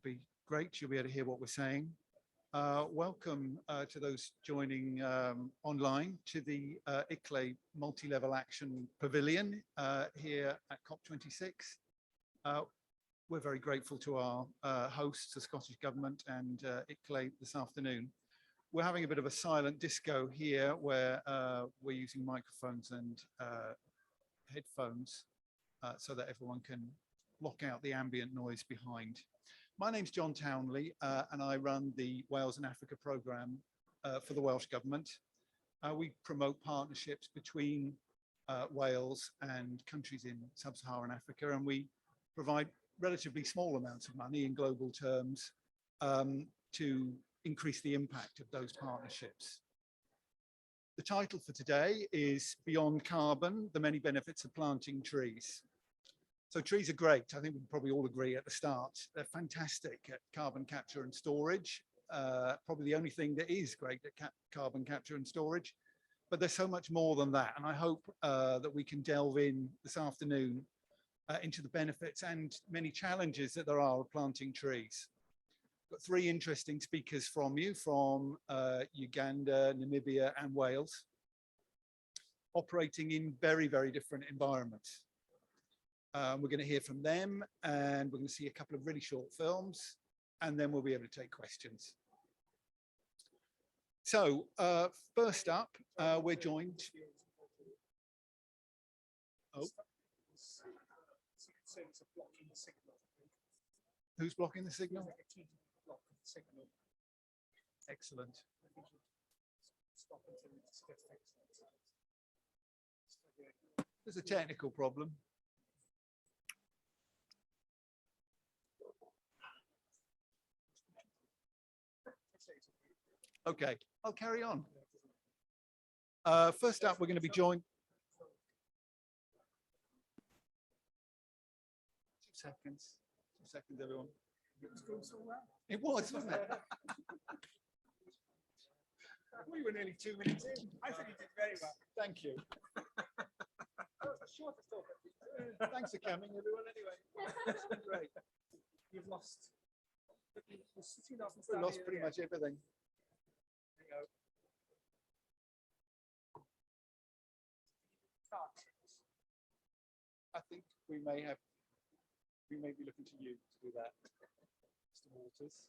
be great. You'll be able to hear what we're saying. Welcome to those joining online to the ICLEI Multi-Level Action Pavilion here at COP26. We're very grateful to our hosts, the Scottish Government and ICLEI this afternoon. We're having a bit of a silent disco here where we're using microphones and headphones so that everyone can block out the ambient noise behind. My name's John Townley and I run the Wales and Africa programme for the Welsh Government. We promote partnerships between Wales and countries in sub-Saharan Africa, and we provide relatively small amounts of money in global terms to increase the impact of those partnerships. The title for today is Beyond Carbon, the Many Benefits of Planting Trees. So trees are great. I think we can probably all agree at the start. They're fantastic at carbon capture and storage. Probably the only thing that is great at carbon capture and storage. But there's so much more than that. And I hope that we can delve in this afternoon into the benefits and many challenges that there are of planting trees. Got three interesting speakers from Uganda, Namibia, and Wales, operating in very, very different environments. We're going to hear from them, and we're going to see a couple of really short films, and then we'll be able to take questions. So first up, we're joined. Oh. Who's blocking the signal? Excellent. There's a technical problem. Okay, I'll carry on. First up, we're going to be joined. 2 seconds. 2 seconds, everyone. It was, wasn't it? We were nearly 2 minutes in. I think you did very well. Thank you. Thanks for coming, everyone, anyway. Great. You've lost. We lost pretty much everything. There you go. I think we may be looking to you to do that, Mr. Waters.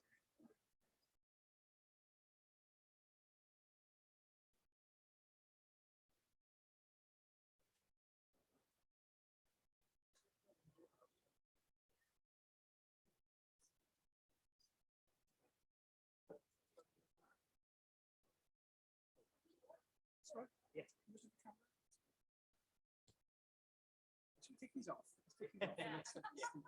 Sorry? Yes. Should we take these off? Let's take these off.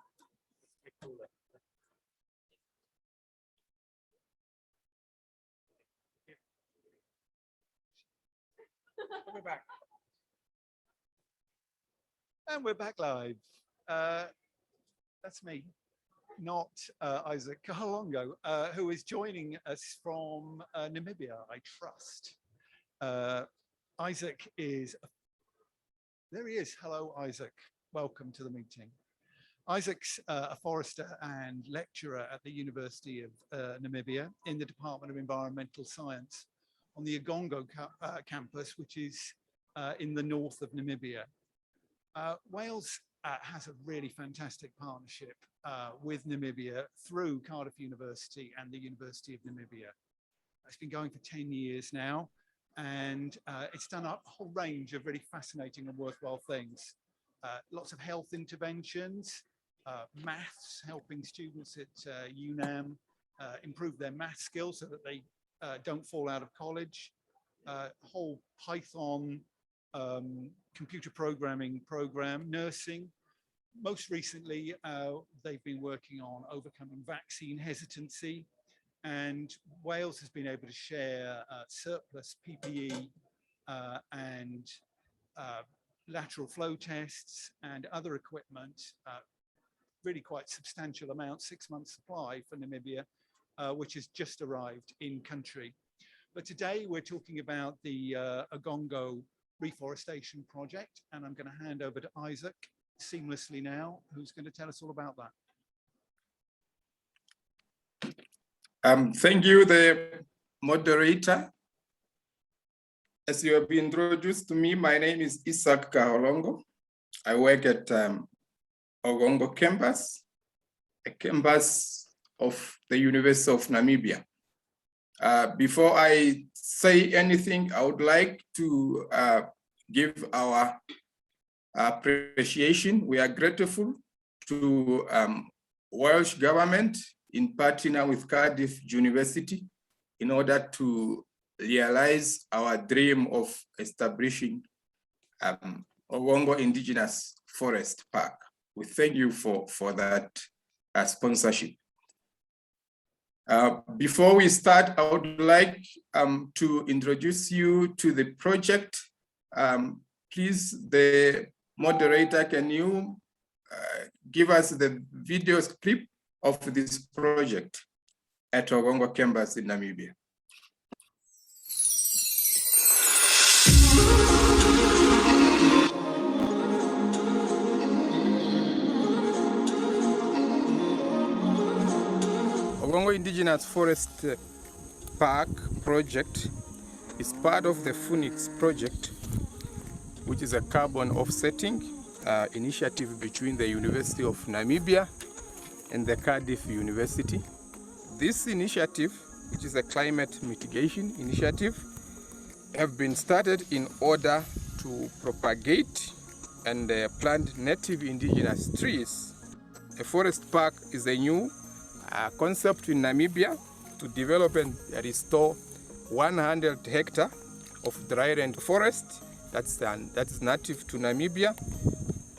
We're back. And we're back live. That's me, not Isaac Kalongo, who is joining us from Namibia, I trust. Isaac is, there he is. Hello, Isaac. Welcome to the meeting. Isaac's a forester and lecturer at the University of Namibia in the Department of Environmental Science on the Ugongo campus, which is in the north of Namibia. Wales has a really fantastic partnership with Namibia through Cardiff University and the University of Namibia. It's been going for 10 years now, and it's done a whole range of really fascinating and worthwhile things. Lots of health interventions, maths, helping students at UNAM improve their math skills so that they don't fall out of college, whole Python computer programming program, nursing. Most recently, they've been working on overcoming vaccine hesitancy, and Wales has been able to share surplus PPE and lateral flow tests and other equipment, really quite substantial amount, 6 months supply for Namibia, which has just arrived in country. But today we're talking about the Ugongo reforestation project, and I'm going to hand over to Isaac seamlessly now, who's going to tell us all about that. Thank you, the moderator. As you have been introduced to me, my name is Isaac Kaholongo. I work at Ogongo campus, a campus of the University of Namibia. Before I say anything, I would like to give our appreciation. We are grateful to Welsh government in partner with Cardiff University in order to realize our dream of establishing Ogongo Indigenous Forest Park. We thank you for that sponsorship. Before we start, I would like to introduce you to the project. Please, the moderator, can you give us the video clip of this project at Ogongo campus in Namibia? Ogongo Indigenous Forest Park project is part of the Phoenix project, which is a carbon offsetting initiative between the University of Namibia and the Cardiff University. This initiative, which is a climate mitigation initiative, have been started in order to propagate and plant native indigenous trees. A forest park is a new concept in Namibia to develop and restore 100 hectares of dryland forest that is native to Namibia,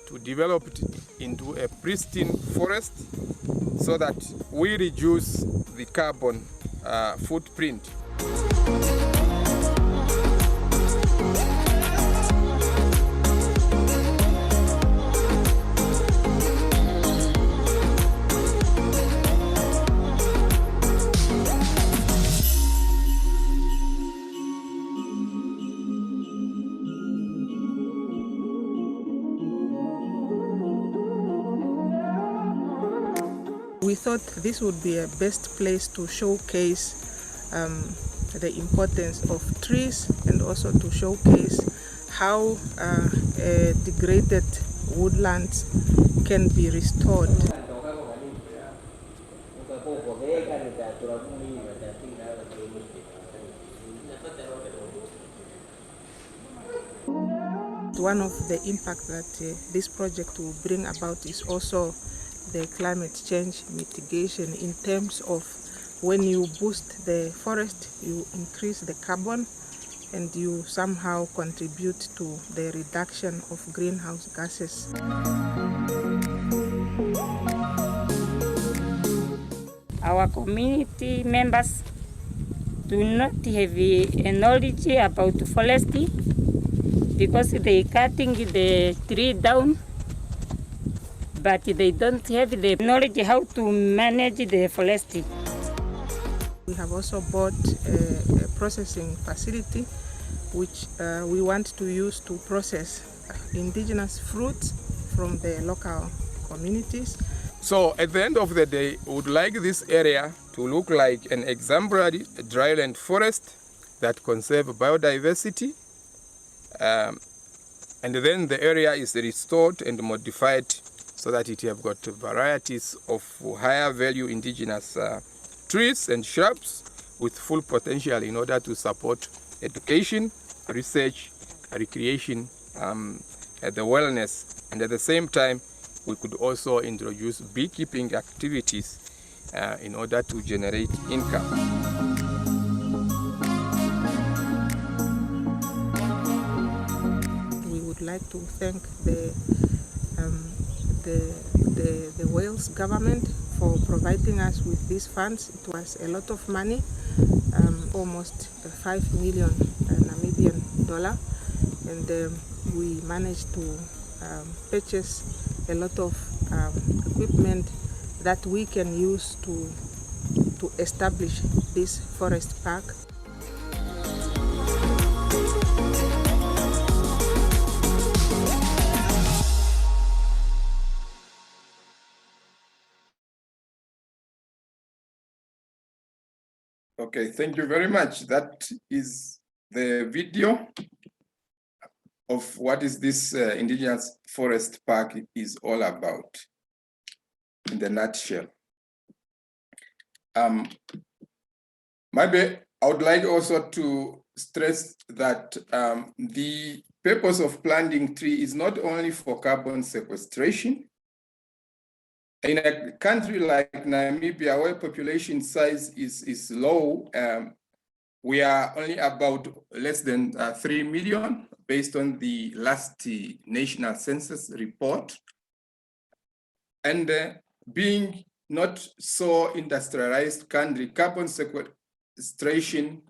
to develop it into a pristine forest so that we reduce the carbon footprint. We thought this would be a best place to showcase the importance of trees and also to showcase how degraded woodlands can be restored. One of the impacts that this project will bring about is also the climate change mitigation, in terms of when you boost the forest, you increase the carbon and you somehow contribute to the reduction of greenhouse gases. Our community members do not have a knowledge about forestry because they cutting the tree down, but they don't have the knowledge how to manage the forestry. We have also bought a processing facility which we want to use to process indigenous fruits from the local communities. So at the end of the day, we would like this area to look like an exemplary dryland forest that conserves biodiversity. And then the area is restored and modified so that it have got varieties of higher value indigenous trees and shrubs with full potential in order to support education, research, recreation, the wellness. And at the same time, we could also introduce beekeeping activities in order to generate income. We would like to thank the Welsh government for providing us with these funds. It was a lot of money, almost 5 million Namibian dollar, and we managed to purchase a lot of equipment that we can use to establish this forest park. Okay, thank you very much. That is the video of what is this Indigenous Forest Park is all about in the nutshell. Maybe I would like also to stress that the purpose of planting tree is not only for carbon sequestration. In a country like Namibia, where population size is low, we are only about less than 3 million based on the last national census report. And being not so industrialized country, carbon sequestration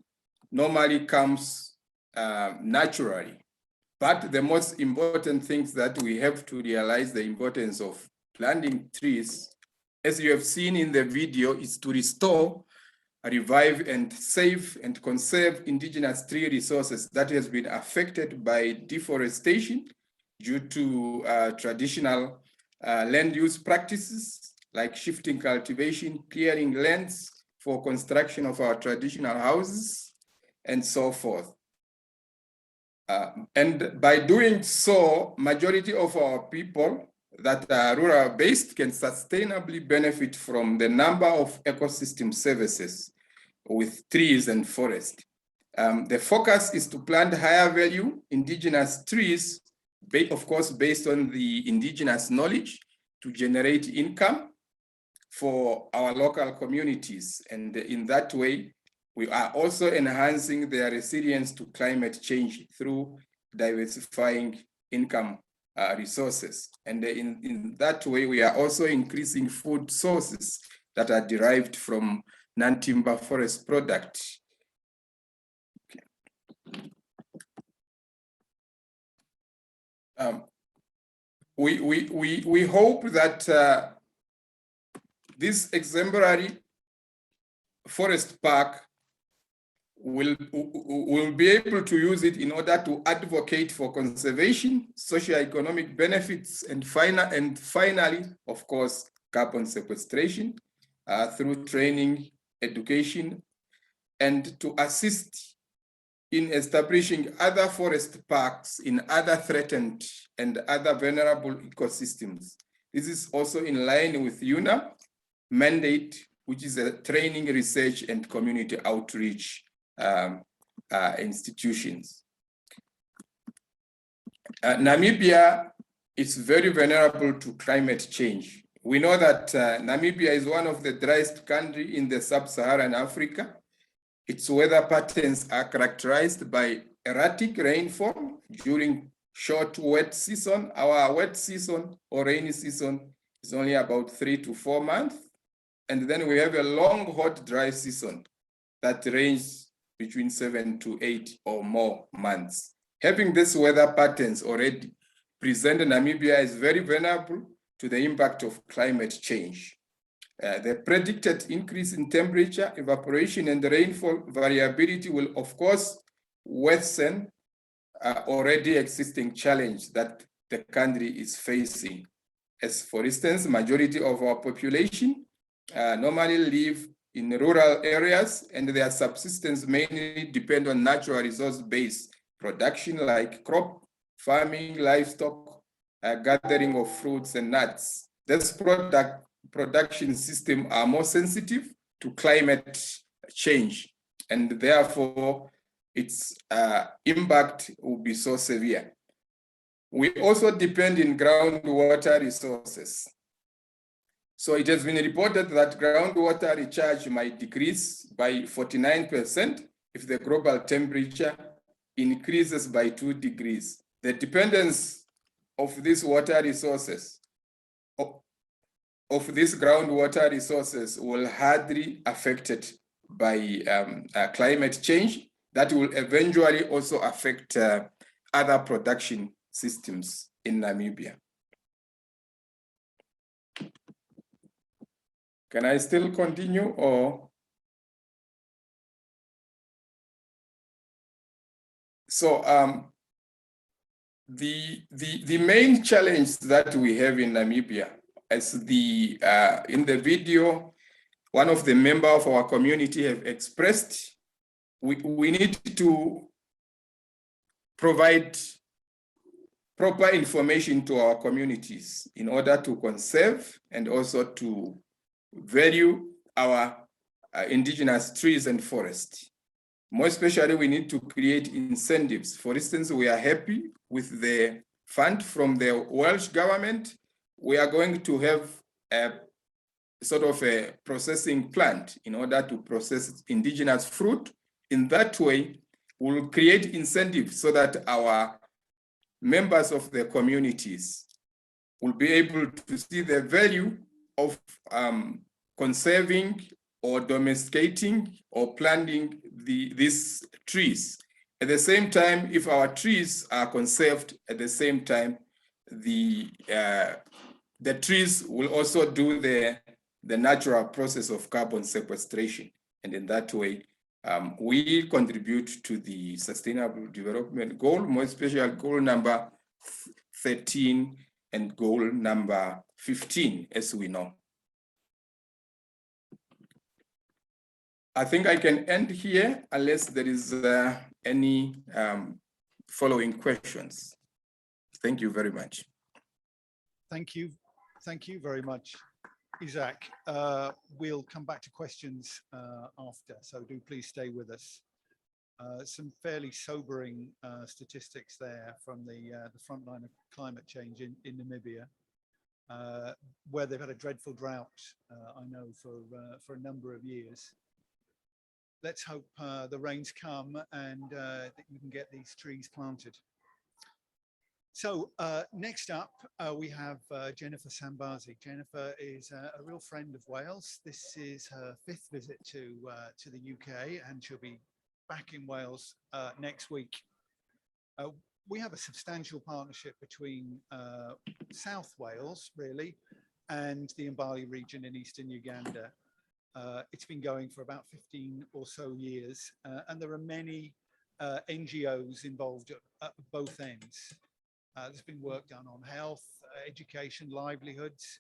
normally comes naturally. But the most important things that we have to realize the importance of planting trees, as you have seen in the video, is to restore, revive, and save and conserve indigenous tree resources that has been affected by deforestation due to traditional land use practices like shifting cultivation, clearing lands for construction of our traditional houses, and so forth. And by doing so, majority of our people that are rural-based can sustainably benefit from the number of ecosystem services with trees and forest. The focus is to plant higher value indigenous trees, of course, based on the indigenous knowledge to generate income for our local communities. And in that way, we are also enhancing their resilience to climate change through diversifying income resources. And in that way, we are also increasing food sources that are derived from non-timber forest products. We hope that this exemplary forest park will be able to use it in order to advocate for conservation, socio-economic benefits, and finally, of course, carbon sequestration through training, education, and to assist in establishing other forest parks in other threatened and other vulnerable ecosystems. This is also in line with UNAP mandate, which is a training, research, and community outreach institutions. Namibia is very vulnerable to climate change. We know that Namibia is one of the driest countries in the sub-Saharan Africa. Its weather patterns are characterized by erratic rainfall during short wet season. Our wet season or rainy season is only about 3 to 4 months. And then we have a long, hot, dry season that ranges between 7 to 8 or more months. Having these weather patterns already present Namibia is very vulnerable to the impact of climate change. The predicted increase in temperature, evaporation, and rainfall variability will, of course, worsen already existing challenge that the country is facing. As for instance, majority of our population normally live in rural areas, and their subsistence mainly depend on natural resource-based production like crop farming, livestock, gathering of fruits and nuts. This production system are more sensitive to climate change, and therefore its impact will be so severe. We also depend on groundwater resources. So it has been reported that groundwater recharge might decrease by 49% if the global temperature increases by 2 degrees. The dependence of these water resources, of these groundwater resources, will hardly affected by climate change that will eventually also affect other production systems in Namibia. Can I still continue or? So the main challenge that we have in Namibia, as in the video, one of the members of our community have expressed, we need to provide proper information to our communities in order to conserve and also to value our indigenous trees and forests. More especially, we need to create incentives. For instance, we are happy with the fund from the Welsh government. We are going to have a sort of a processing plant in order to process indigenous fruit. In that way, we'll create incentives so that our members of the communities will be able to see the value of conserving or domesticating or planting these trees. At the same time, if our trees are conserved, at the same time, the trees will also do the natural process of carbon sequestration. And in that way, we contribute to the Sustainable Development Goal, more especially goal number 13 and goal number 15, as we know. I think I can end here unless there is any following questions. Thank you very much. Thank you. Thank you very much, Isaac. We'll come back to questions after, so do please stay with us. Some fairly sobering statistics there from the front line of climate change in Namibia, where they've had a dreadful drought, I know, for a number of years. Let's hope the rains come and that you can get these trees planted. So next up, we have Jennifer Sambarzi. Jennifer is a real friend of Wales. This is her 5th visit to the UK, and she'll be back in Wales next week. We have a substantial partnership between South Wales, really, and the Mbali region in eastern Uganda. It's been going for about 15 or so years, and there are many NGOs involved at both ends. There's been work done on health, education, livelihoods.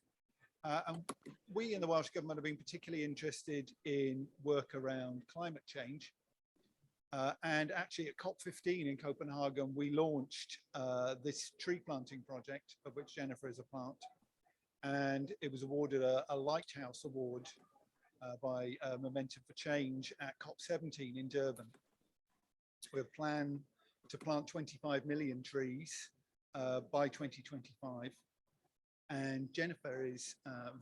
And we in the Welsh Government have been particularly interested in work around climate change. And actually at COP15 in Copenhagen, we launched this tree planting project, of which Jennifer is a part. And it was awarded a Lighthouse Award by Momentum for Change at COP17 in Durban. We have a plan to plant 25 million trees by 2025. And Jennifer is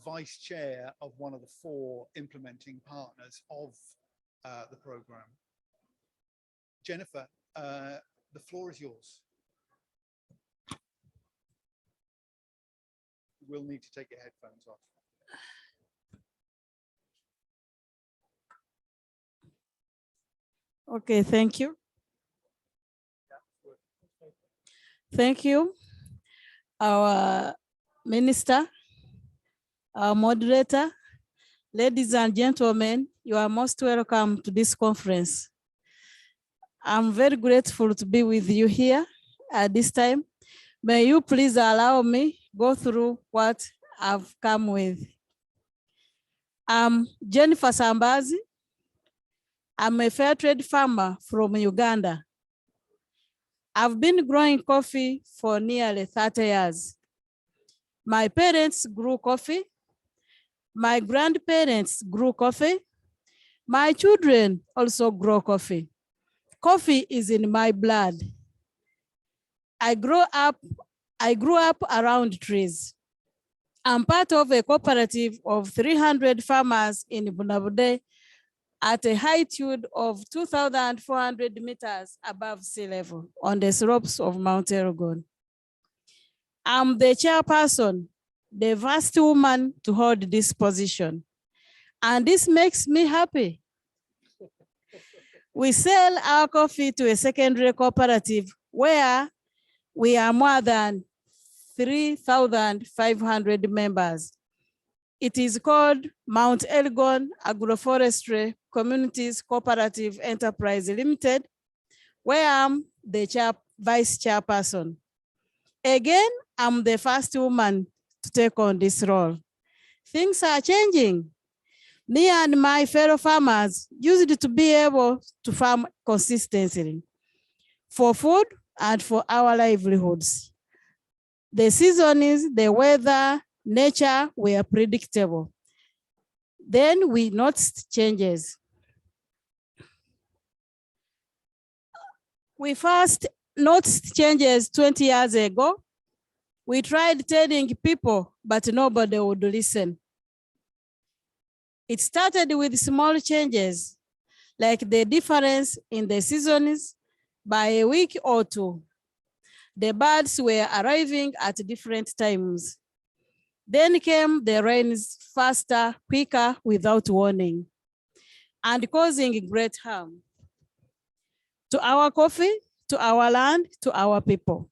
vice chair of one of the 4 implementing partners of the program. Jennifer, the floor is yours. You will need to take your headphones off. Okay, thank you. Thank you, our minister, our moderator, ladies and gentlemen, you are most welcome to this conference. I'm very grateful to be with you here at this time. May you please allow me go through what I've come with. I'm Jennifer Sambarzi. I'm a Fairtrade farmer from Uganda. I've been growing coffee for nearly 30 years. My parents grew coffee. My grandparents grew coffee. My children also grow coffee. Coffee is in my blood. I grew up around trees. I'm part of a cooperative of 300 farmers in Bunabude at a altitude of 2,400 meters above sea level on the slopes of Mount Elgon. I'm the chairperson, the first woman to hold this position. And this makes me happy. We sell our coffee to a secondary cooperative where we are more than 3,500 members. It is called Mount Elgon Agroforestry Communities Cooperative Enterprise Limited, where I'm the vice chairperson. Again, I'm the first woman to take on this role. Things are changing. Me and my fellow farmers used to be able to farm consistently for food and for our livelihoods. The seasons, the weather, nature were predictable. Then we noticed changes. We first noticed changes 20 years ago. We tried telling people, but nobody would listen. It started with small changes, like the difference in the seasons by a week or two. The birds were arriving at different times. Then came the rains faster, quicker, without warning, and causing great harm to our coffee, to our land, to our people.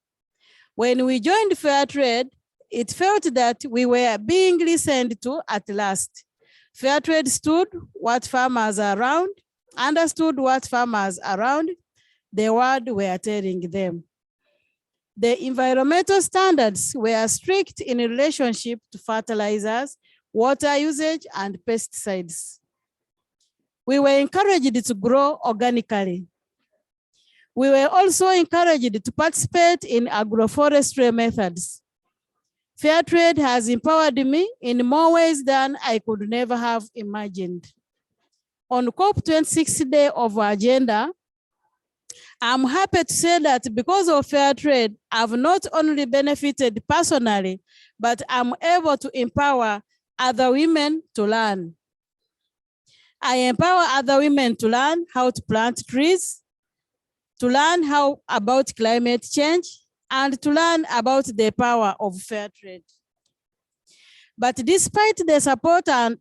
When we joined Fairtrade, it felt that we were being listened to at last. Fairtrade stood what farmers around, understood what farmers around the world were telling them. The environmental standards were strict in relationship to fertilizers, water usage, and pesticides. We were encouraged to grow organically. We were also encouraged to participate in agroforestry methods. Fairtrade has empowered me in more ways than I could never have imagined. On COP26 day of our agenda, I'm happy to say that because of Fairtrade, I've not only benefited personally, but I'm able to empower other women to learn. I empower other women to learn how to plant trees, to learn how about climate change, and to learn about the power of Fairtrade. But despite the support and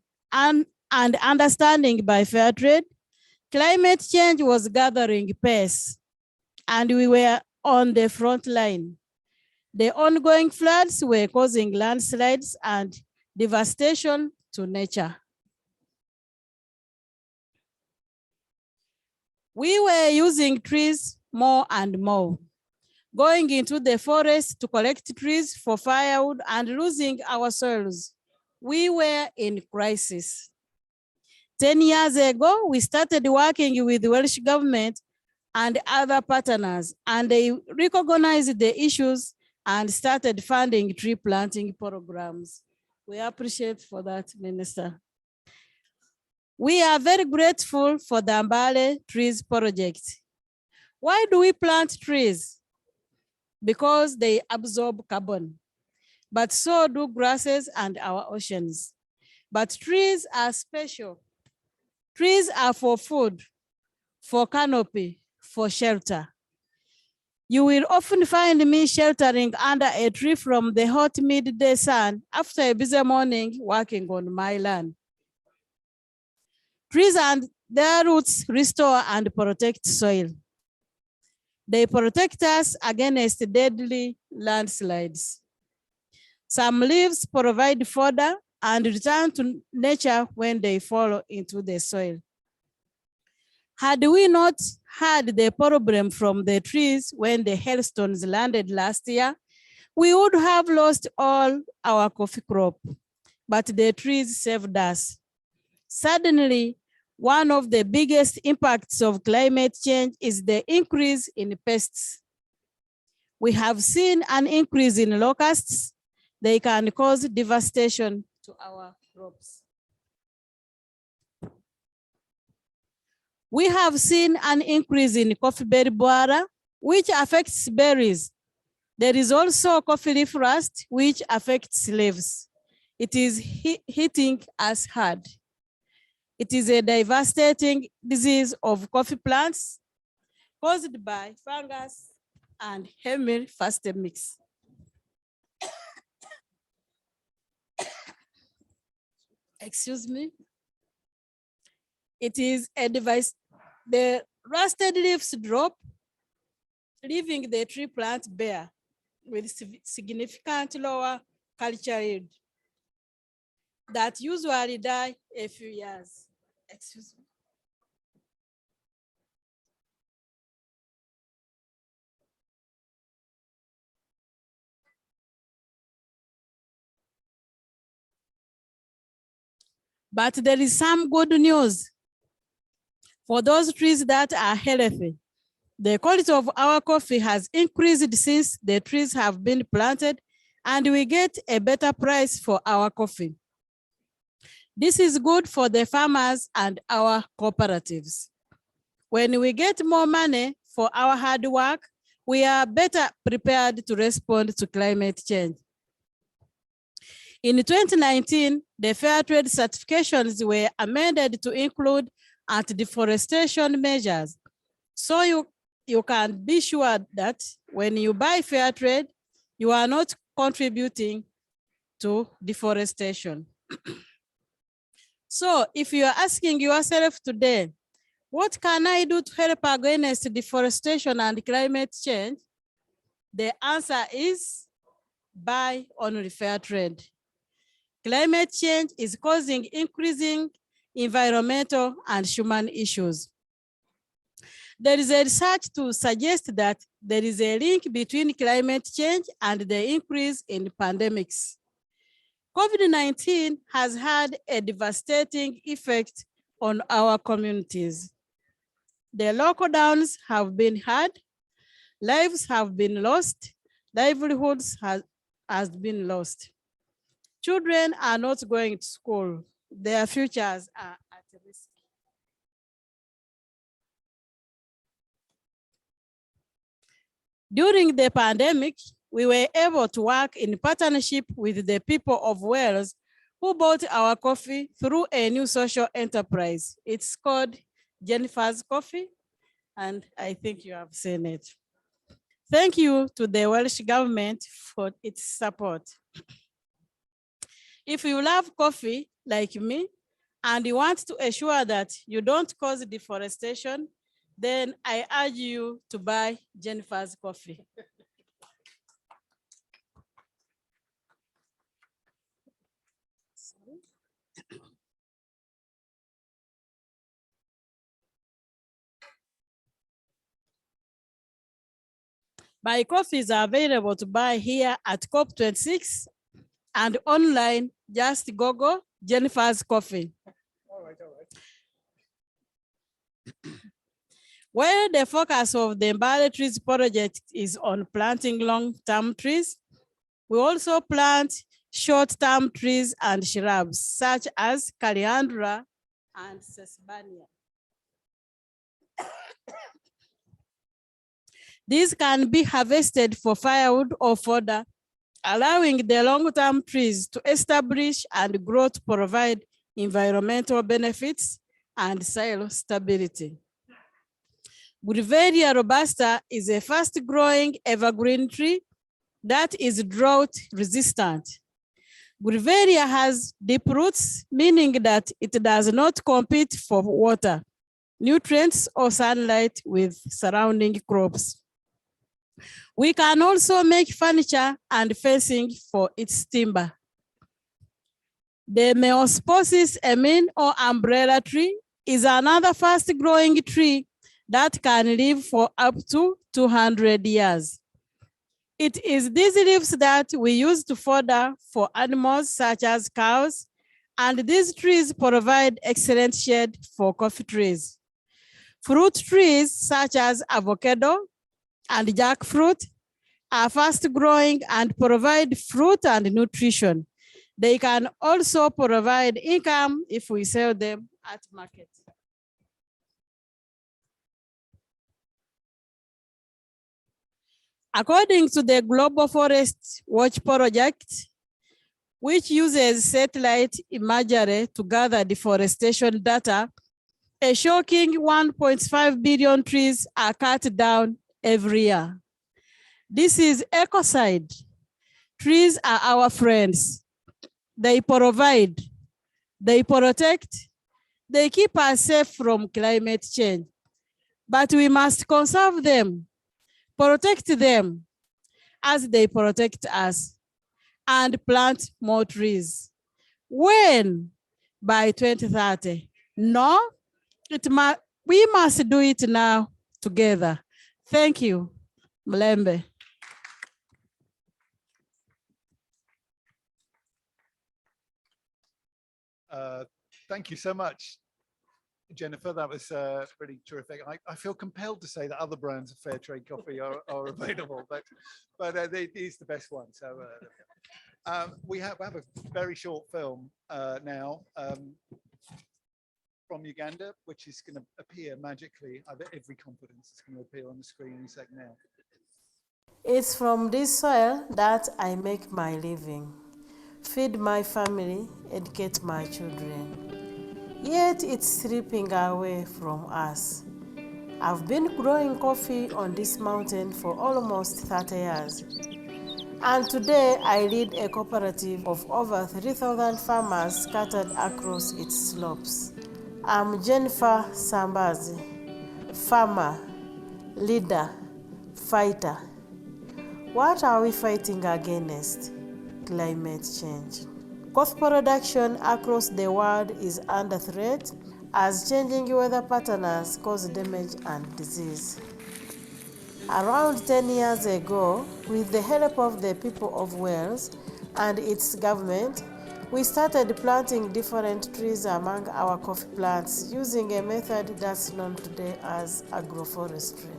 understanding by Fairtrade, climate change was gathering pace, and we were on the front line. The ongoing floods were causing landslides and devastation to nature. We were using trees more and more, going into the forest to collect trees for firewood and losing our soils. We were in crisis. 10 years ago, we started working with the Welsh government and other partners, and they recognized the issues and started funding tree planting programs. We appreciate for that, Minister. We are very grateful for the Mbale Trees Project. Why do we plant trees? Because they absorb carbon, but so do grasses and our oceans. But trees are special. Trees are for food, for canopy, for shelter. You will often find me sheltering under a tree from the hot midday sun after a busy morning working on my land. Trees and their roots restore and protect soil. They protect us against deadly landslides. Some leaves provide fodder and return to nature when they fall into the soil. Had we not had the problem from the trees when the hailstones landed last year, we would have lost all our coffee crop, but the trees saved us. Suddenly, one of the biggest impacts of climate change is the increase in pests. We have seen an increase in locusts. They can cause devastation to our crops. We have seen an increase in coffee berry borer, which affects berries. There is also coffee leaf rust, which affects leaves. It is hitting us hard. It is a devastating disease of coffee plants caused by fungus and hemiphaste mix. Excuse me. It is a device. The rusted leaves drop, leaving the tree plant bare with significant lower culture yield that usually die a few years. Excuse me. But there is some good news. For those trees that are healthy, the quality of our coffee has increased since the trees have been planted, and we get a better price for our coffee. This is good for the farmers and our cooperatives. When we get more money for our hard work, we are better prepared to respond to climate change. In 2019, the Fairtrade certifications were amended to include anti-deforestation measures. So you can be sure that when you buy Fairtrade, you are not contributing to deforestation. So if you are asking yourself today, what can I do to help against deforestation and climate change? The answer is buy only Fairtrade. Climate change is causing increasing environmental and human issues. There is a research to suggest that there is a link between climate change and the increase in pandemics. COVID-19 has had a devastating effect on our communities. The lockdowns have been hard, lives have been lost, livelihoods has been lost. Children are not going to school. Their futures are at risk. During the pandemic, we were able to work in partnership with the people of Wales who bought our coffee through a new social enterprise. It's called Jennifer's Coffee, and I think you have seen it. Thank you to the Welsh government for its support. If you love coffee like me and you want to ensure that you don't cause deforestation, then I urge you to buy Jennifer's Coffee. My coffees are available to buy here at COP26 and online, just Google Jennifer's Coffee. All right. Where the focus of the Mbale Trees project is on planting long-term trees, we also plant short-term trees and shrubs such as Caliandra and Sesbania. These can be harvested for firewood or fodder, allowing the long-term trees to establish and grow to provide environmental benefits and soil stability. Grevillea robusta is a fast-growing evergreen tree that is drought resistant. Grevillea has deep roots, meaning that it does not compete for water, nutrients, or sunlight with surrounding crops. We can also make furniture and fencing for its timber. The Meosposis emine or umbrella tree is another fast-growing tree that can live for up to 200 years. It is these leaves that we use to fodder for animals such as cows, and these trees provide excellent shade for coffee trees. Fruit trees such as avocado and jackfruit are fast-growing and provide fruit and nutrition. They can also provide income if we sell them at market. According to the Global Forest Watch Project, which uses satellite imagery to gather deforestation data, a shocking 1.5 billion trees are cut down every year. This is ecocide. Trees are our friends. They provide, they protect, they keep us safe from climate change. But we must conserve them, protect them as they protect us, and plant more trees. When? By 2030. No, we must do it now together. Thank you, Mlembe. Thank you so much, Jennifer. That was pretty terrific. I feel compelled to say that other brands of Fairtrade coffee are available, but he's the best one. So we have a very short film now from Uganda, which is going to appear magically. I have every confidence it's going to appear on the screen in a sec now. It's from this soil that I make my living, feed my family, educate my children. Yet it's stripping away from us. I've been growing coffee on this mountain for almost 30 years. And today I lead a cooperative of over 3,000 farmers scattered across its slopes. I'm Jennifer Sambarzi, farmer, leader, fighter. What are we fighting against? Climate change. Coffee production across the world is under threat as changing weather patterns cause damage and disease. Around 10 years ago, with the help of the people of Wales and its government, we started planting different trees among our coffee plants using a method that's known today as agroforestry.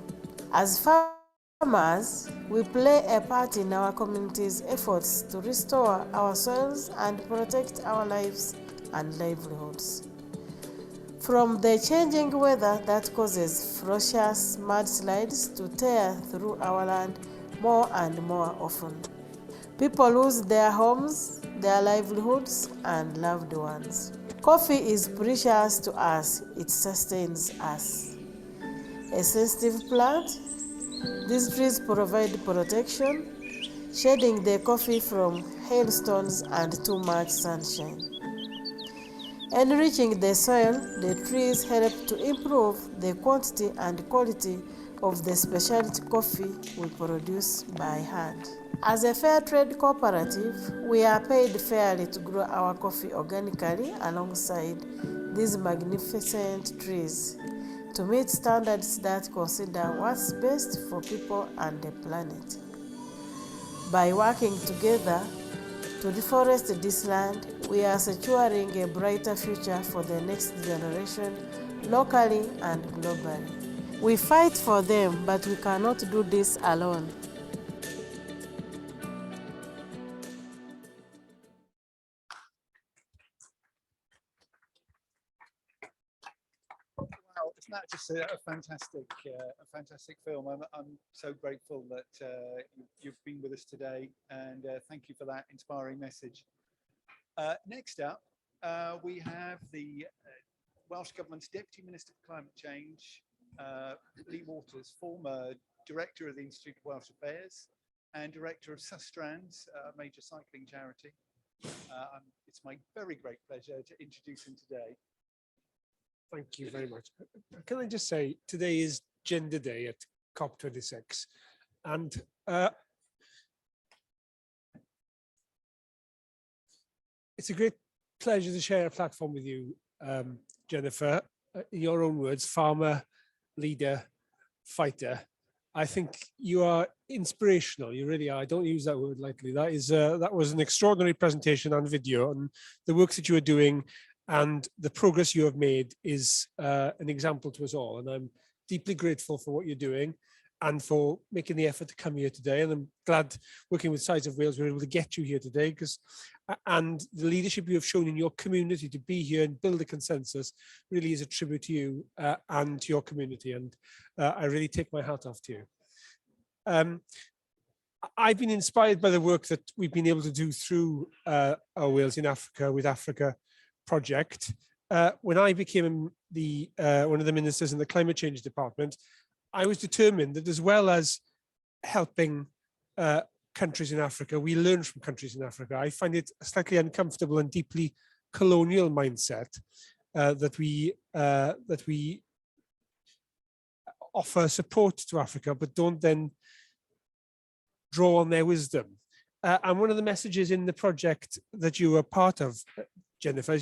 As farmers, we play a part in our community's efforts to restore our soils and protect our lives and livelihoods. From the changing weather that causes ferocious mudslides to tear through our land more and more often. People lose their homes, their livelihoods, and loved ones. Coffee is precious to us. It sustains us. A sensitive plant, these trees provide protection, shading the coffee from hailstones and too much sunshine. Enriching the soil, the trees help to improve the quantity and quality of the specialty coffee we produce by hand. As a fair trade cooperative, we are paid fairly to grow our coffee organically alongside these magnificent trees to meet standards that consider what's best for people and the planet. By working together to reforest this land, we are securing a brighter future for the next generation, locally and globally. We fight for them, but we cannot do this alone. Wow, isn't that just a fantastic film? I'm so grateful that you've been with us today, and thank you for that inspiring message. Next up, we have the Welsh Government's Deputy Minister for Climate Change, Lee Waters, former Director of the Institute of Welsh Affairs and Director of Sustrans, a major cycling charity. It's my very great pleasure to introduce him today. Thank you very much. Can I just say, today is Gender Day at COP26, and it's a great pleasure to share a platform with you, Jennifer. In your own words, farmer, leader, fighter. I think you are inspirational. You really are. I don't use that word lightly. That was an extraordinary presentation on video, and the work that you are doing and the progress you have made is an example to us all. And I'm deeply grateful for what you're doing and for making the effort to come here today. And I'm glad, working with Sides of Wales, we're able to get you here today, and the leadership you have shown in your community to be here and build a consensus really is a tribute to you and to your community. And I really take my hat off to you. I've been inspired by the work that we've been able to do through our Wales in Africa with Africa project. When I became one of the ministers in the climate change department, I was determined that as well as helping countries in Africa, we learn from countries in Africa. I find it a slightly uncomfortable and deeply colonial mindset that we offer support to Africa, but don't then draw on their wisdom. And one of the messages in the project that you were part of, Jennifer,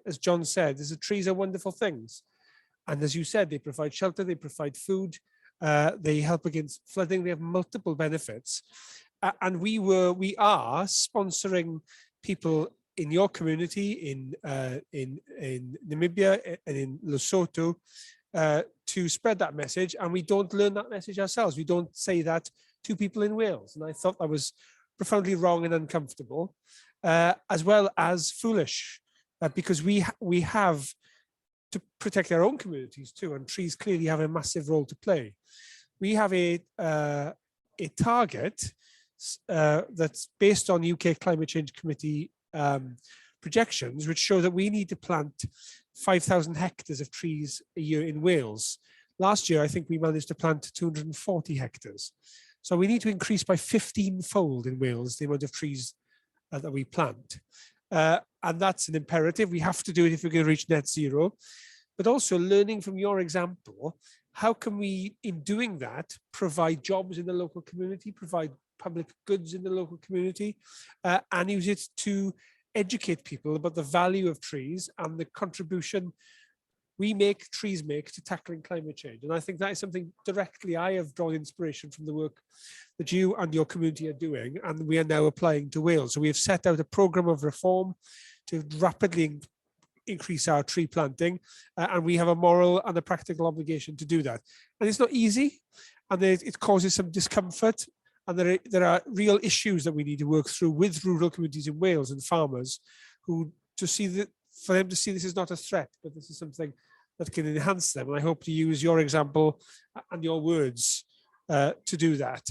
as John said, is that trees are wonderful things. And as you said, they provide shelter, they provide food, they help against flooding, they have multiple benefits. And we are sponsoring people in your community in Namibia and in Lesotho to spread that message, and we don't learn that message ourselves. We don't say that to people in Wales, and I thought that was profoundly wrong and uncomfortable, as well as foolish, because we have to protect our own communities too, and trees clearly have a massive role to play. We have a target that's based on UK Climate Change Committee projections, which show that we need to plant 5,000 hectares of trees a year in Wales. Last year, I think we managed to plant 240 hectares. So we need to increase by 15-fold in Wales the amount of trees that we plant. And that's an imperative. We have to do it if we're going to reach net zero. But also learning from your example, how can we, in doing that, provide jobs in the local community, provide public goods in the local community, and use it to educate people about the value of trees and the contribution trees make to tackling climate change. And I think that is something directly I have drawn inspiration from the work that you and your community are doing, and we are now applying to Wales. So we have set out a programme of reform to rapidly increase our tree planting, and we have a moral and a practical obligation to do that. And it's not easy, and it causes some discomfort, and there are real issues that we need to work through with rural communities in Wales and farmers for them to see this is not a threat, but this is something that can enhance them. And I hope to use your example and your words to do that.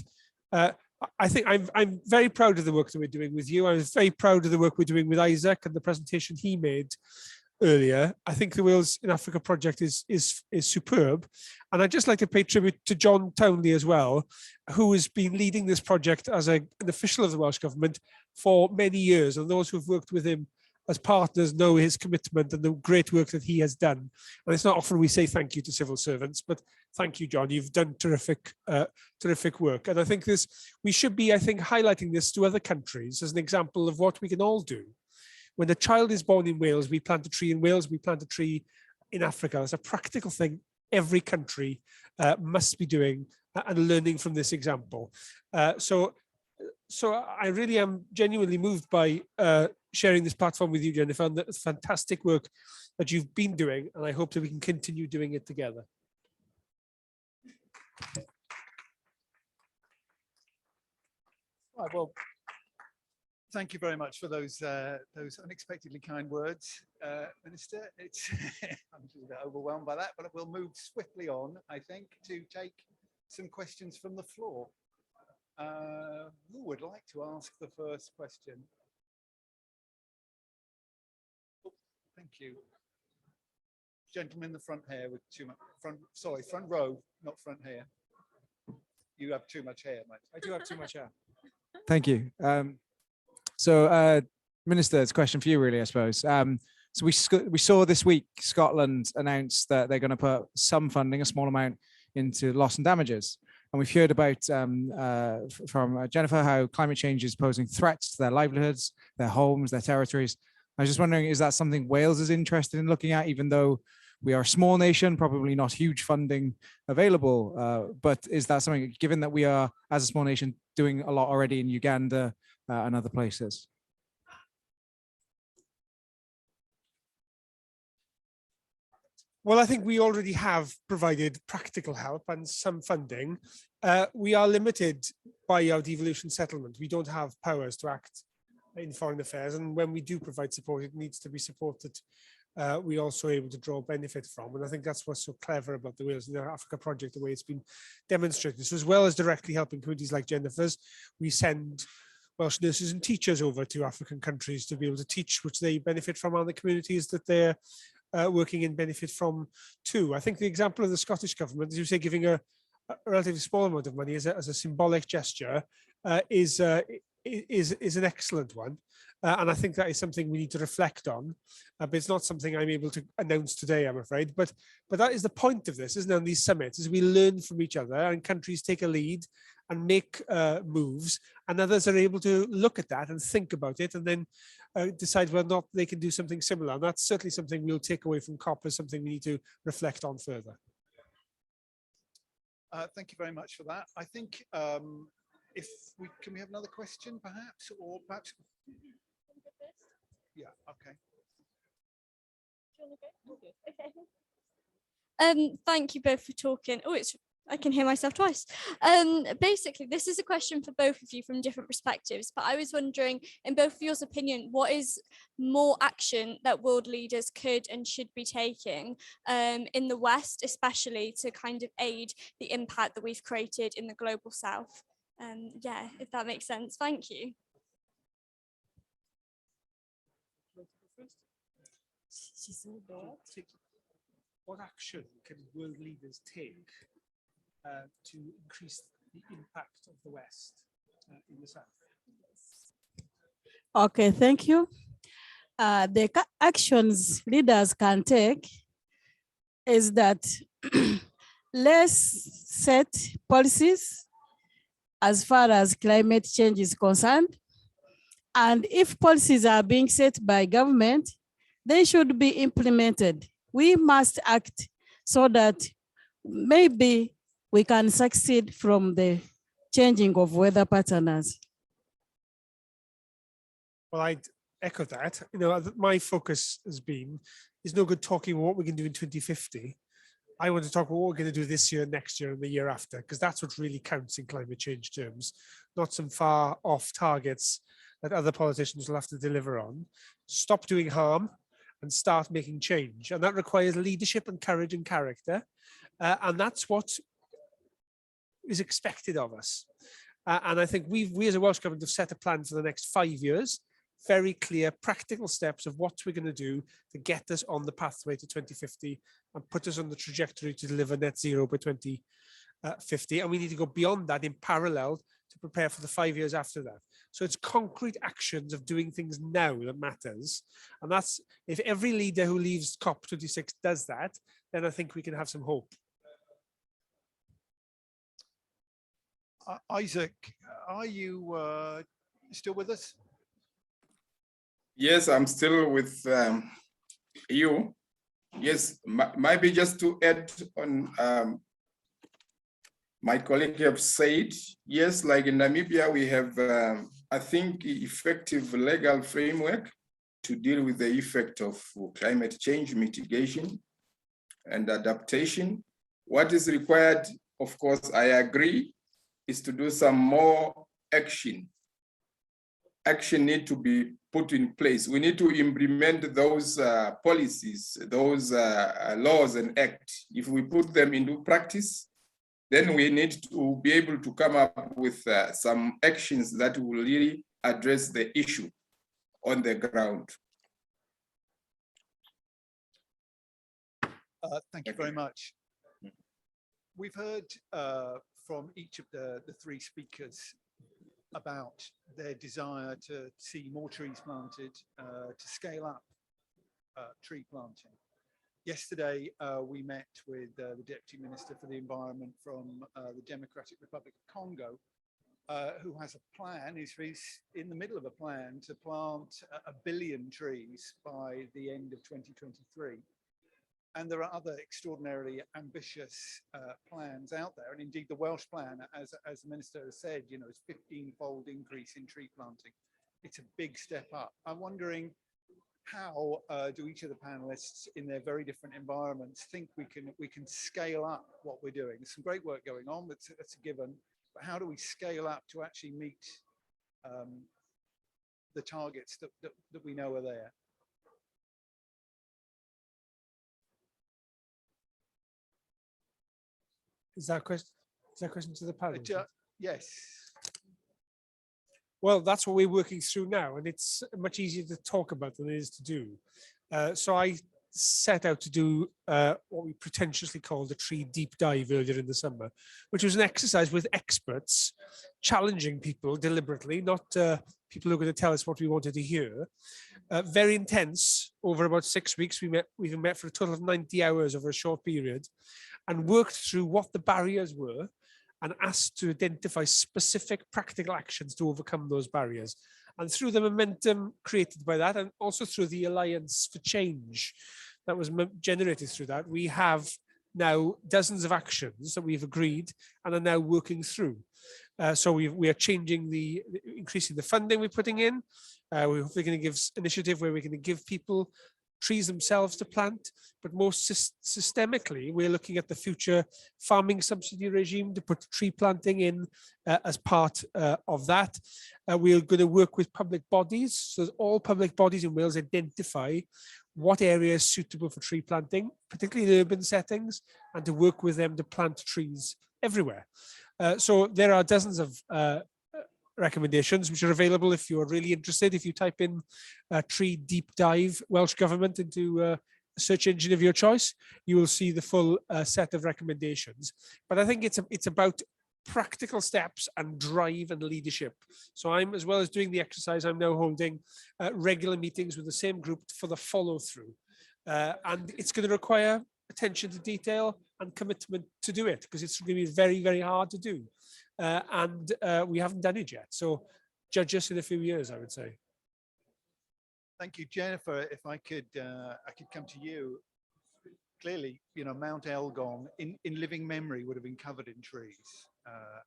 I think I'm very proud of the work that we're doing with you. I'm very proud of the work we're doing with Isaac and the presentation he made earlier. I think the Wales in Africa project is superb. And I'd just like to pay tribute to John Townley as well, who has been leading this project as an official of the Welsh Government for many years. And those who've worked with him as partners know his commitment and the great work that he has done. And it's not often we say thank you to civil servants, but thank you, John. You've done terrific work. And I think we should be, I think, highlighting this to other countries as an example of what we can all do. When a child is born in Wales, we plant a tree in Wales, we plant a tree in Africa. It's a practical thing every country must be doing and learning from this example. So I really am genuinely moved by sharing this platform with you, Jennifer, and the fantastic work that you've been doing, and I hope that we can continue doing it together. Right, well, thank you very much for those unexpectedly kind words, Minister. I'm just a bit overwhelmed by that, but we'll move swiftly on, I think, to take some questions from the floor. Who would like to ask the first question? Oh, thank you. Gentleman in the front here with too much front row, not front hair. You have too much hair, mate. I do have too much hair. Thank you. Minister, it's a question for you, really, I suppose. So we saw this week Scotland announced that they're going to put some funding, a small amount, into loss and damages. And we've heard about from Jennifer how climate change is posing threats to their livelihoods, their homes, their territories. I was just wondering, is that something Wales is interested in looking at, even though we are a small nation, probably not huge funding available, but is that something, given that we are, as a small nation, doing a lot already in Uganda and other places? Well, I think we already have provided practical help and some funding. We are limited by our devolution settlement. We don't have powers to act in foreign affairs, and when we do provide support, it needs to be support that we also able to draw benefit from. And I think that's what's so clever about the Wales in Africa project, the way it's been demonstrated. So as well as directly helping communities like Jennifer's, we send Welsh nurses and teachers over to African countries to be able to teach, which they benefit from, and the communities that they're working in benefit from too. I think the example of the Scottish government, as you say, giving a relatively small amount of money as a symbolic gesture is an excellent one. And I think that is something we need to reflect on, but it's not something I'm able to announce today, I'm afraid. But that is the point of this, isn't it, on these summits, is we learn from each other and countries take a lead and make moves, and others are able to look at that and think about it and then decide whether or not they can do something similar. And that's certainly something we'll take away from COP as something we need to reflect on further. Thank you very much for that. I think can we have another question perhaps, or perhaps? Yeah, okay. Thank you both for talking. Oh, I can hear myself twice. Basically, this is a question for both of you from different perspectives, but I was wondering, in both of yours opinion, what is more action that world leaders could and should be taking in the West, especially to kind of aid the impact that we've created in the global South? Yeah, if that makes sense. Thank you. What action can world leaders take to increase the impact of the West in the South? Okay, thank you. The actions leaders can take is that let's set policies as far as climate change is concerned. And if policies are being set by government, they should be implemented. We must act so that maybe we can succeed from the changing of weather patterns. Well, I'd echo that. You know, my focus has been, it's no good talking about what we can do in 2050. I want to talk about what we're going to do this year, next year, and the year after, because that's what really counts in climate change terms, not some far off targets that other politicians will have to deliver on. Stop doing harm and start making change. And that requires leadership and courage and character. And that's what is expected of us. And I think we as a Welsh government have set a plan for the next 5 years, very clear practical steps of what we're going to do to get us on the pathway to 2050 and put us on the trajectory to deliver net zero by 2050. And we need to go beyond that in parallel to prepare for the 5 years after that. So it's concrete actions of doing things now that matters. And that's, if every leader who leaves COP26 does that, then I think we can have some hope. Isaac, are you still with us? Yes, I'm still with you. Yes, maybe just to add on my colleague have said, yes, like in Namibia, we have, I think, effective legal framework to deal with the effect of climate change mitigation and adaptation. What is required, of course, I agree, is to do some more action. Action need to be put in place. We need to implement those policies, those laws and acts. If we put them into practice, then we need to be able to come up with some actions that will really address the issue on the ground. Thank you very much. We've heard from each of the three speakers about their desire to see more trees planted, to scale up tree planting. Yesterday, we met with the Deputy Minister for the Environment from the Democratic Republic of Congo, who has a plan, is in the middle of a plan to plant 1 billion trees by the end of 2023. And there are other extraordinarily ambitious plans out there. And indeed, the Welsh plan, as the Minister has said, you know, is 15-fold increase in tree planting. It's a big step up. I'm wondering, how do each of the panelists in their very different environments think we can scale up what we're doing? There's some great work going on, that's a given, but how do we scale up to actually meet the targets that we know are there? Is that a question to the panel? Yes. Well, that's what we're working through now, and it's much easier to talk about than it is to do. So I set out to do what we pretentiously called a tree deep dive earlier in the summer, which was an exercise with experts, challenging people deliberately, not people who are going to tell us what we wanted to hear. Very intense. Over about 6 weeks, we've met for a total of 90 hours over a short period, and worked through what the barriers were and asked to identify specific practical actions to overcome those barriers. And through the momentum created by that, and also through the Alliance for Change that was generated through that, we have now dozens of actions that we've agreed and are now working through. So we are increasing the funding we're putting in. We're hopefully going to give initiative where we're going to give people trees themselves to plant, but more systemically, we're looking at the future farming subsidy regime to put tree planting in as part of that. We're going to work with public bodies, so all public bodies in Wales identify what area is suitable for tree planting, particularly in urban settings, and to work with them to plant trees everywhere. So there are dozens of recommendations which are available if you're really interested. If you type in tree deep dive Welsh Government into a search engine of your choice, you will see the full set of recommendations. But I think it's about practical steps and drive and leadership. So I'm, as well as doing the exercise, I'm now holding regular meetings with the same group for the follow through. And it's going to require attention to detail and commitment to do it, because it's going to be very, very hard to do. And we haven't done it yet. So judge us in a few years, I would say. Thank you, Jennifer. If I could come to you. Clearly, Mount Elgon in living memory would have been covered in trees.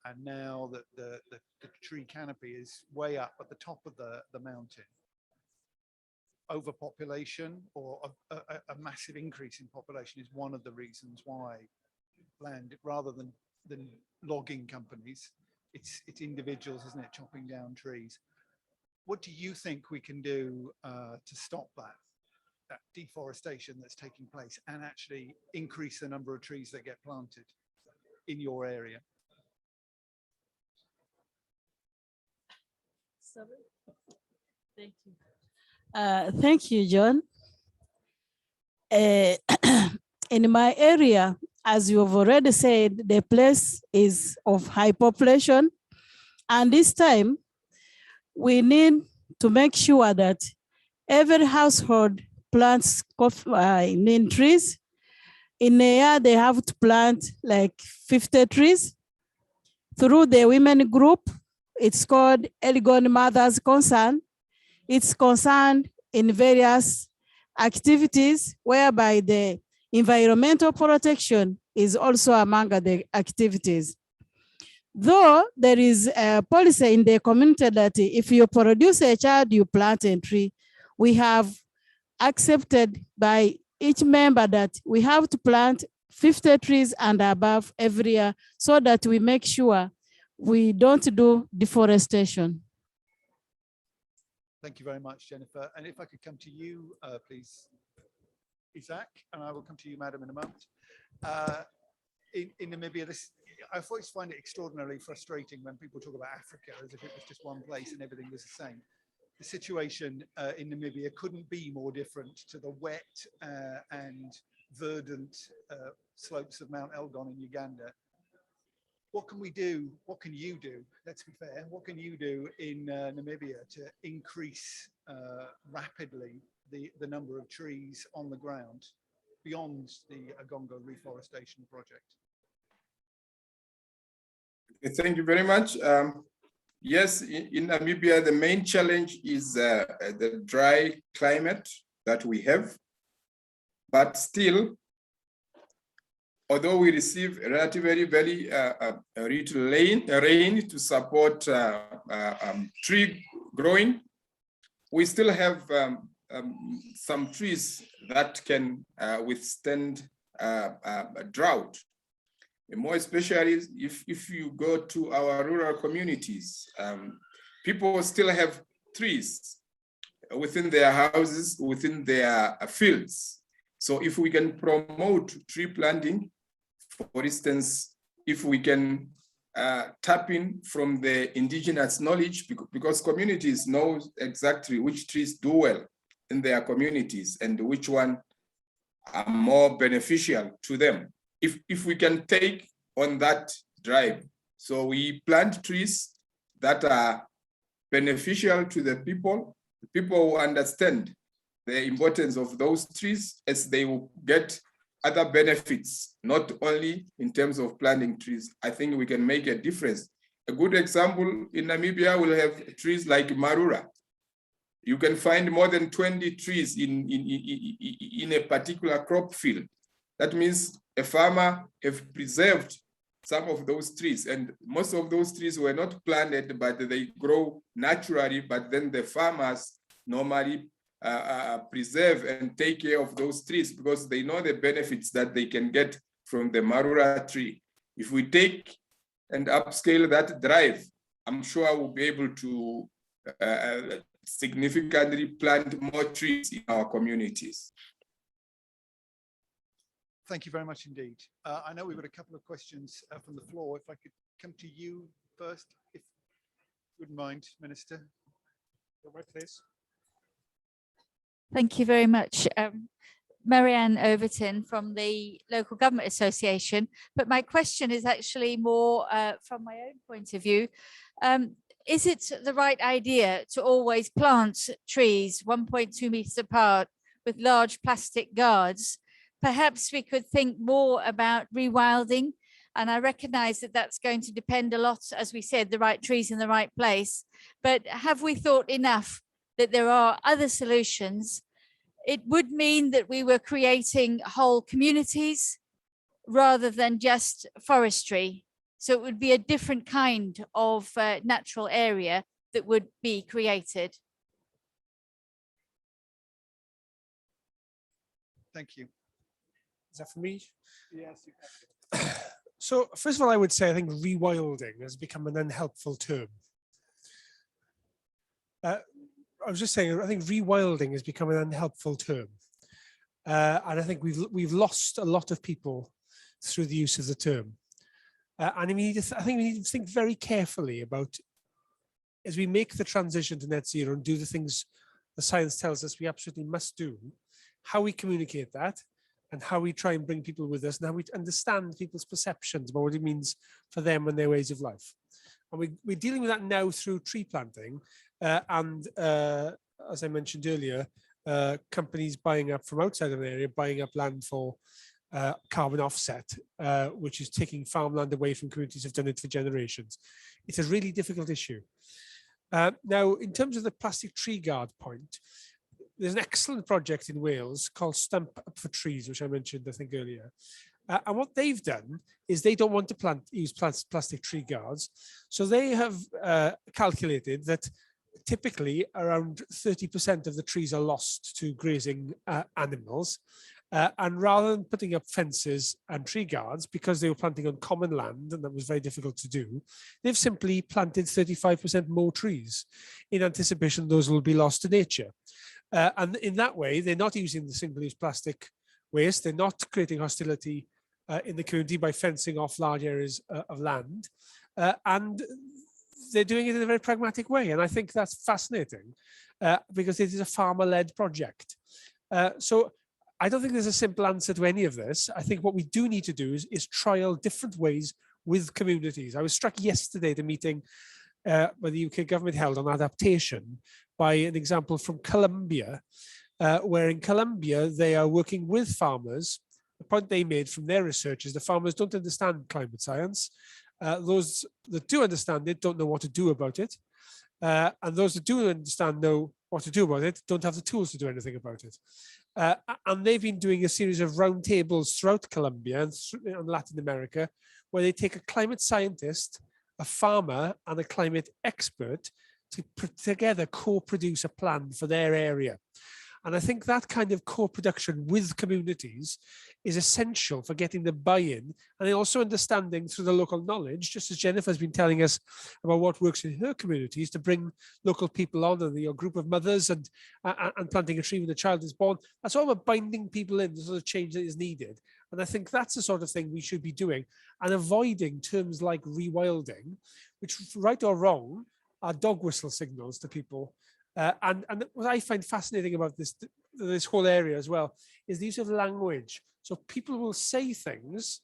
And now that the tree canopy is way up at the top of the mountain, overpopulation or a massive increase in population is one of the reasons why land, rather than logging companies, it's individuals, isn't it, chopping down trees. What do you think we can do to stop that deforestation that's taking place and actually increase the number of trees that get planted in your area? Thank you. Thank you, John. In my area, as you have already said, the place is of high population. And this time, we need to make sure that every household plants trees. In a year, they have to plant like 50 trees. Through the women group, it's called Elgon Mothers Concern. It's concerned in various activities whereby the environmental protection is also among the activities. Though there is a policy in the community that if you produce a child, you plant a tree, we have accepted by each member that we have to plant 50 trees and above every year so that we make sure we don't do deforestation. Thank you very much, Jennifer. And if I could come to you, please, Isaac, and I will come to you, madam, in a moment. In Namibia, I always find it extraordinarily frustrating when people talk about Africa as if it was just one place and everything was the same. The situation in Namibia couldn't be more different to the wet and verdant slopes of Mount Elgon in Uganda. What can we do? What can you do? Let's be fair. What can you do in Namibia to increase rapidly the number of trees on the ground beyond the Agongo reforestation project? Thank you very much. Yes, in Namibia, the main challenge is the dry climate that we have. But still, although we receive relatively very little rain to support tree growing, we still have some trees that can withstand drought. And more especially if you go to our rural communities, people still have trees within their houses, within their fields. So if we can promote tree planting, for instance, if we can tap in from the indigenous knowledge, because communities know exactly which trees do well in their communities and which one are more beneficial to them. If we can take on that drive, so we plant trees that are beneficial to the people who understand the importance of those trees as they will get other benefits, not only in terms of planting trees. I think we can make a difference. A good example in Namibia will have trees like Marura. You can find more than 20 trees in a particular crop field. That means a farmer has preserved some of those trees, and most of those trees were not planted, but they grow naturally, but then the farmers normally preserve and take care of those trees because they know the benefits that they can get from the marula tree. If we take and upscale that drive, I'm sure we'll be able to significantly plant more trees in our communities. Thank you very much indeed. I know we've got a couple of questions from the floor. If I could come to you first, if you wouldn't mind, Minister. Go right, please. Thank you very much. Marianne Overton from the Local Government Association, but my question is actually more from my own point of view. Is it the right idea to always plant trees 1.2 meters apart with large plastic guards? Perhaps we could think more about rewilding, and I recognize that that's going to depend a lot, as we said, the right trees in the right place, but have we thought enough that there are other solutions? It would mean that we were creating whole communities rather than just forestry. So it would be a different kind of natural area that would be created. Thank you. Is that for me? Yes. So first of all, I would say I think rewilding has become an unhelpful term. I was just saying, I think rewilding has become an unhelpful term. And I think we've lost a lot of people through the use of the term. And I think we need to think very carefully about, as we make the transition to net zero and do the things the science tells us we absolutely must do, how we communicate that and how we try and bring people with us and how we understand people's perceptions about what it means for them and their ways of life. And we're dealing with that now through tree planting and as I mentioned earlier, companies buying up from outside of an area, buying up land for carbon offset, which is taking farmland away from communities who've done it for generations. It's a really difficult issue. Now, in terms of the plastic tree guard point, there's an excellent project in Wales called Stump Up for Trees, which I mentioned, I think, earlier. And what they've done is they don't want to use plastic tree guards. So they have calculated that typically around 30% of the trees are lost to grazing animals. And rather than putting up fences and tree guards, because they were planting on common land, and that was very difficult to do, they've simply planted 35% more trees in anticipation those will be lost to nature. And in that way, they're not using the single-use plastic waste. They're not creating hostility in the community by fencing off large areas of land. And they're doing it in a very pragmatic way. And I think that's fascinating because it is a farmer-led project. So I don't think there's a simple answer to any of this. I think what we do need to do is trial different ways with communities. I was struck yesterday at a meeting where the UK government held on adaptation by an example from Colombia, where in Colombia they are working with farmers. The point they made from their research is the farmers don't understand climate science. Those that do understand it don't know what to do about it. And those that do know what to do about it don't have the tools to do anything about it. And they've been doing a series of roundtables throughout Colombia and Latin America, where they take a climate scientist, a farmer, and a climate expert to put together, co-produce a plan for their area. And I think that kind of co-production with communities is essential for getting the buy-in and also understanding through the local knowledge, just as Jennifer's been telling us about what works in her communities to bring local people on and your group of mothers and planting a tree when the child is born. That's all about binding people in the sort of change that is needed. And I think that's the sort of thing we should be doing and avoiding terms like rewilding, which, right or wrong, are dog whistle signals to people. And what I find fascinating about this whole area as well is the use of language. So people will say things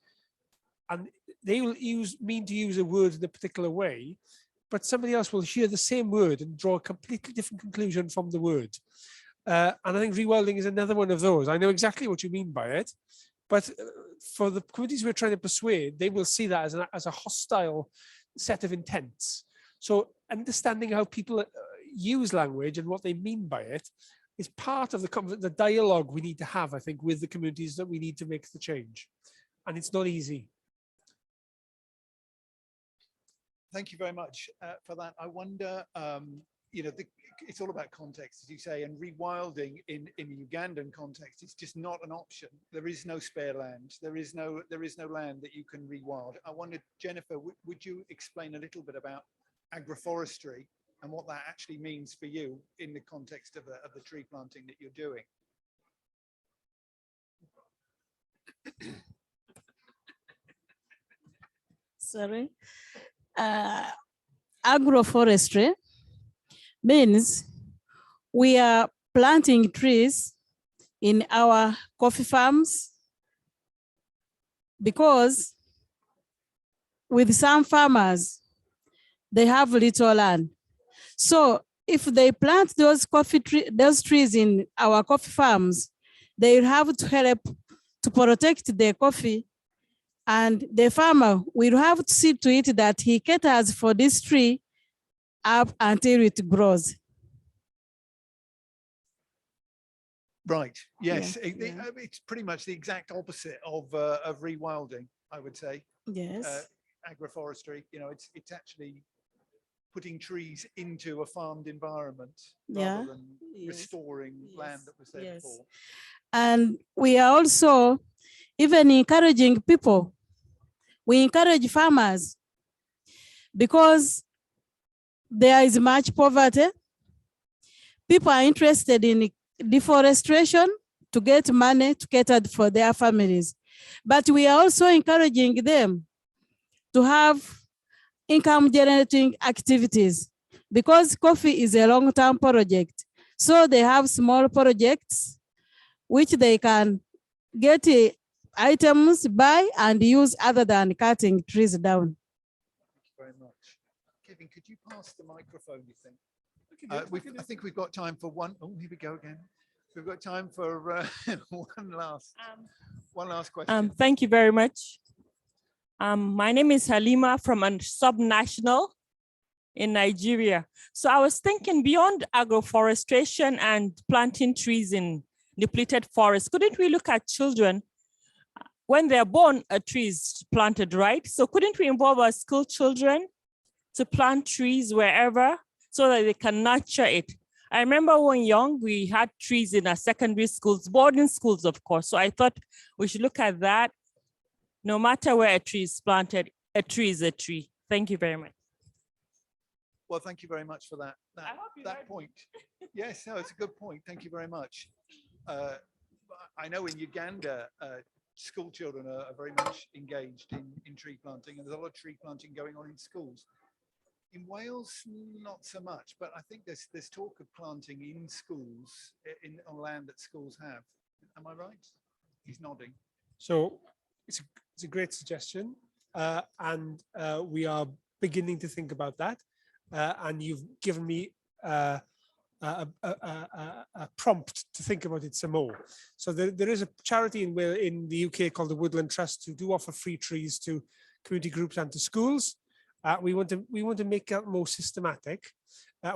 and they will mean to use a word in a particular way, but somebody else will hear the same word and draw a completely different conclusion from the word. And I think rewilding is another one of those. I know exactly what you mean by it, but for the communities we're trying to persuade, they will see that as a hostile set of intents. So understanding how people use language and what they mean by it is part of the dialogue we need to have, I think, with the communities that we need to make the change. And it's not easy. Thank you very much for that. I wonder, you know, it's all about context, as you say, and rewilding in the Ugandan context, it's just not an option. There is no spare land. There is no land that you can rewild. I wondered, Jennifer, would you explain a little bit about agroforestry and what that actually means for you in the context of the tree planting that you're doing? Sorry. Agroforestry means we are planting trees in our coffee farms, because with some farmers, they have little land. So if they plant those trees in our coffee farms, they have to help to protect their coffee, and the farmer will have to see to it that he caters for this tree up until it grows. Right. Yes. Yeah. It's pretty much the exact opposite of rewilding, I would say. Yes. Agroforestry, you know, it's actually putting trees into a farmed environment Yeah. rather than restoring land that was there before. And we are also even encouraging people. We encourage farmers because there is much poverty. People are interested in deforestation to get money to cater for their families. But we are also encouraging them to have income generating activities, because coffee is a long-term project. So they have small projects which they can get items, buy and use other than cutting trees down. Thank you very much. Kevin, could you pass the microphone, you think? I think we've got time for one. Oh, here we go again. We've got time for one last question. Thank you very much. My name is Halima from a subnational in Nigeria. So I was thinking, beyond agroforestation and planting trees in depleted forests, couldn't we look at children? When they're born, a tree is planted, right? So couldn't we involve our school children to plant trees wherever so that they can nurture it? I remember when young, we had trees in our secondary schools, boarding schools, of course. So I thought we should look at that. No matter where a tree is planted, a tree is a tree. Thank you very much. Well, thank you very much for that point. Yes, no, it's a good point. Thank you very much. I know in Uganda, school children are very much engaged in tree planting, and there's a lot of tree planting going on in schools. In Wales, not so much, but I think there's talk of planting in schools, on land that schools have. Am I right? He's nodding. So it's a great suggestion, and we are beginning to think about that. And you've given me a prompt to think about it some more. So there is a charity in the UK called the Woodland Trust who do offer free trees to community groups and to schools. We want to make that more systematic.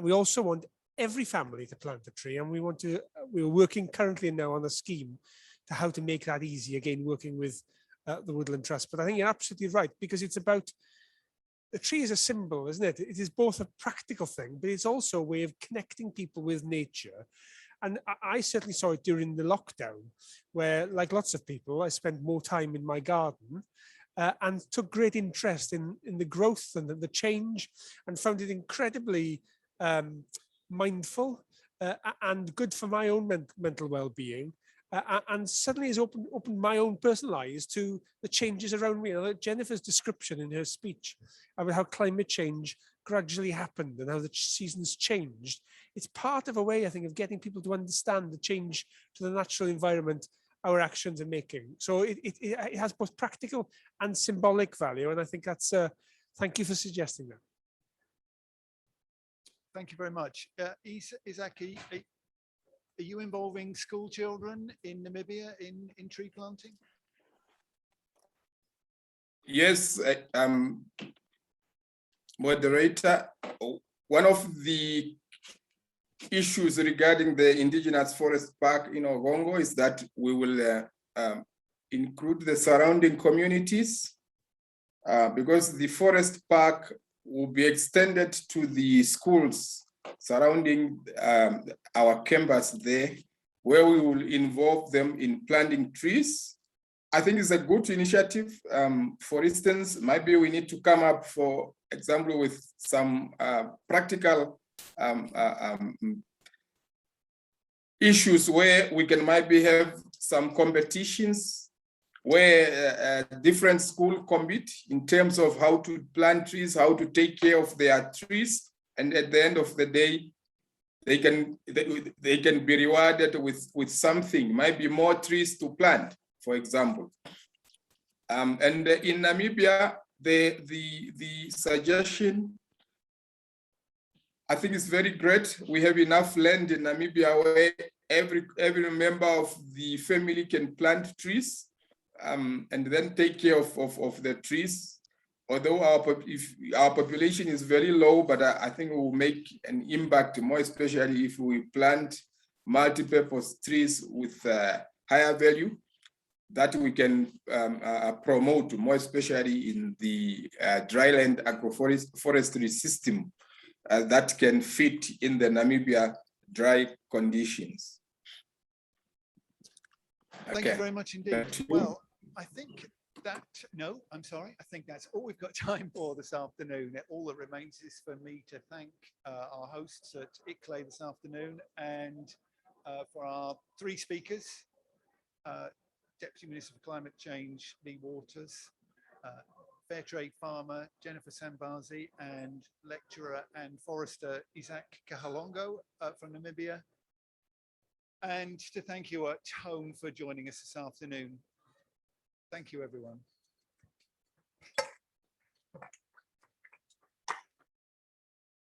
We also want every family to plant a tree, and we're working currently now on a scheme to how to make that easy, again working with the Woodland Trust. But I think you're absolutely right, because it's about, the tree is a symbol, isn't it? It is both a practical thing, but it's also a way of connecting people with nature. And I certainly saw it during the lockdown, where, like lots of people, I spent more time in my garden and took great interest in the growth and the change, and found it incredibly mindful and good for my own mental well-being. And suddenly has opened my own personal eyes to the changes around me. Like Jennifer's description in her speech about how climate change gradually happened and how the seasons changed. It's part of a way, I think, of getting people to understand the change to the natural environment our actions are making. So it has both practical and symbolic value. And I think that's, thank you for suggesting that. Thank you very much. Izaki, are you involving school children in Namibia in tree planting? Yes, moderator. One of the issues regarding the Indigenous Forest Park in Ogongo is that we will include the surrounding communities because the forest park will be extended to the schools surrounding our campus there, where we will involve them in planting trees. I think it's a good initiative. For instance, maybe we need to come up, for example, with some practical issues where we can maybe have some competitions where different schools compete in terms of how to plant trees, how to take care of their trees, and at the end of the day, they can be rewarded with something, maybe more trees to plant, for example. And in Namibia, the suggestion, I think it's very great. We have enough land in Namibia where every member of the family can plant trees and then take care of the trees. Although our population is very low, but I think we will make an impact, more especially if we plant multi-purpose trees with higher value that we can promote, more especially in the dryland agroforestry system that can fit in the Namibia dry conditions. Thank you very much indeed. Well, I think I think that's all we've got time for this afternoon. All that remains is for me to thank our hosts at ICLEI this afternoon, and for our three speakers, Deputy Minister for Climate Change, Lee Waters, Fairtrade farmer, Jennifer Sambarzi, and lecturer and forester, Isaac Kahalongo from Namibia. And to thank you at home for joining us this afternoon. Thank you, everyone.